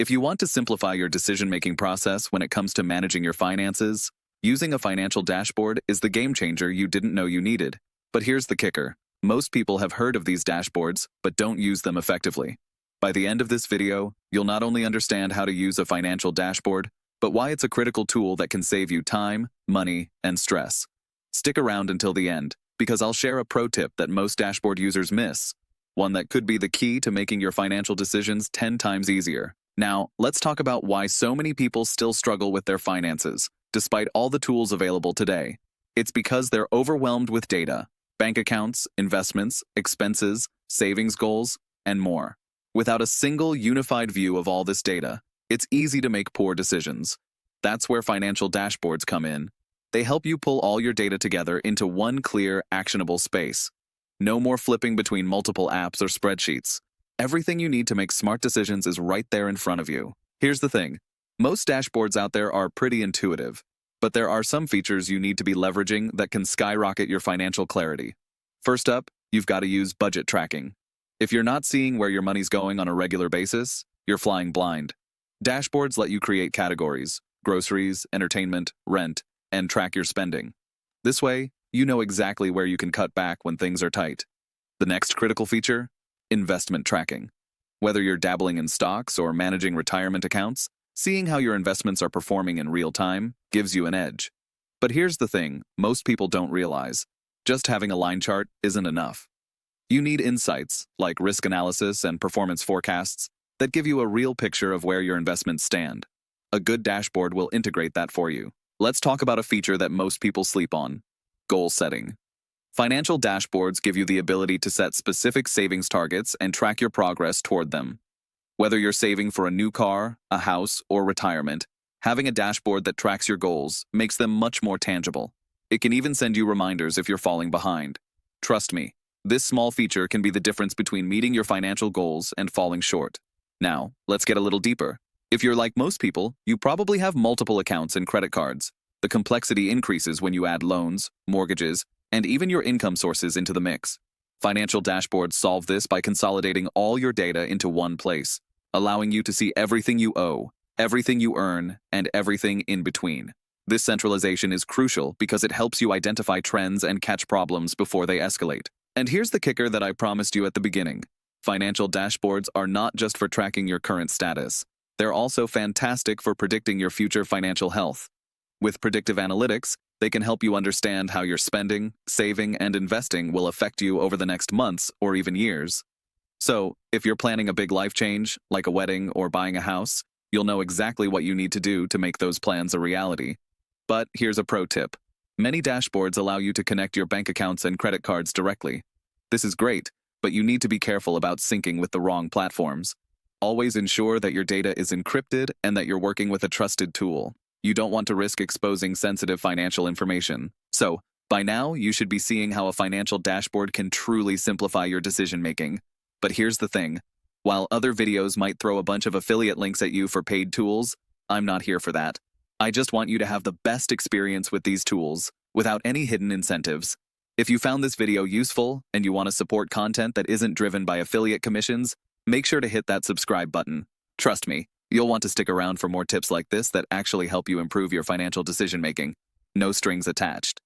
If you want to simplify your decision-making process when it comes to managing your finances, using a financial dashboard is the game changer you didn't know you needed. But here's the kicker. Most people have heard of these dashboards, but don't use them effectively. By the end of this video, you'll not only understand how to use a financial dashboard, but why it's a critical tool that can save you time, money, and stress. Stick around until the end, because I'll share a pro tip that most dashboard users miss, one that could be the key to making your financial decisions 10 times easier. Now, let's talk about why so many people still struggle with their finances, despite all the tools available today. It's because they're overwhelmed with data, bank accounts, investments, expenses, savings goals, and more. Without a single unified view of all this data, it's easy to make poor decisions. That's where financial dashboards come in. They help you pull all your data together into one clear, actionable space. No more flipping between multiple apps or spreadsheets. Everything you need to make smart decisions is right there in front of you. Here's the thing. Most dashboards out there are pretty intuitive, but there are some features you need to be leveraging that can skyrocket your financial clarity. First up, you've got to use budget tracking. If you're not seeing where your money's going on a regular basis, you're flying blind. Dashboards let you create categories: groceries, entertainment, rent, and track your spending. This way, you know exactly where you can cut back when things are tight. The next critical feature: investment tracking. Whether you're dabbling in stocks or managing retirement accounts, seeing how your investments are performing in real time gives you an edge. But here's the thing most people don't realize. Just having a line chart isn't enough. You need insights, like risk analysis and performance forecasts, that give you a real picture of where your investments stand. A good dashboard will integrate that for you. Let's talk about a feature that most people sleep on: goal setting. Financial dashboards give you the ability to set specific savings targets and track your progress toward them. Whether you're saving for a new car, a house, or retirement, having a dashboard that tracks your goals makes them much more tangible. It can even send you reminders if you're falling behind. Trust me, this small feature can be the difference between meeting your financial goals and falling short. Now, let's get a little deeper. If you're like most people, you probably have multiple accounts and credit cards. The complexity increases when you add loans, mortgages, and even your income sources into the mix. Financial dashboards solve this by consolidating all your data into one place, allowing you to see everything you owe, everything you earn, and everything in between. This centralization is crucial because it helps you identify trends and catch problems before they escalate. And here's the kicker that I promised you at the beginning. Financial dashboards are not just for tracking your current status. They're also fantastic for predicting your future financial health. With predictive analytics, they can help you understand how your spending, saving, and investing will affect you over the next months or even years. So, if you're planning a big life change, like a wedding or buying a house, you'll know exactly what you need to do to make those plans a reality. But here's a pro tip. Many dashboards allow you to connect your bank accounts and credit cards directly. This is great, but you need to be careful about syncing with the wrong platforms. Always ensure that your data is encrypted and that you're working with a trusted tool. You don't want to risk exposing sensitive financial information. So, by now, you should be seeing how a financial dashboard can truly simplify your decision-making. But here's the thing. While other videos might throw a bunch of affiliate links at you for paid tools, I'm not here for that. I just want you to have the best experience with these tools, without any hidden incentives. If you found this video useful and you want to support content that isn't driven by affiliate commissions, make sure to hit that subscribe button. Trust me, you'll want to stick around for more tips like this that actually help you improve your financial decision-making. No strings attached.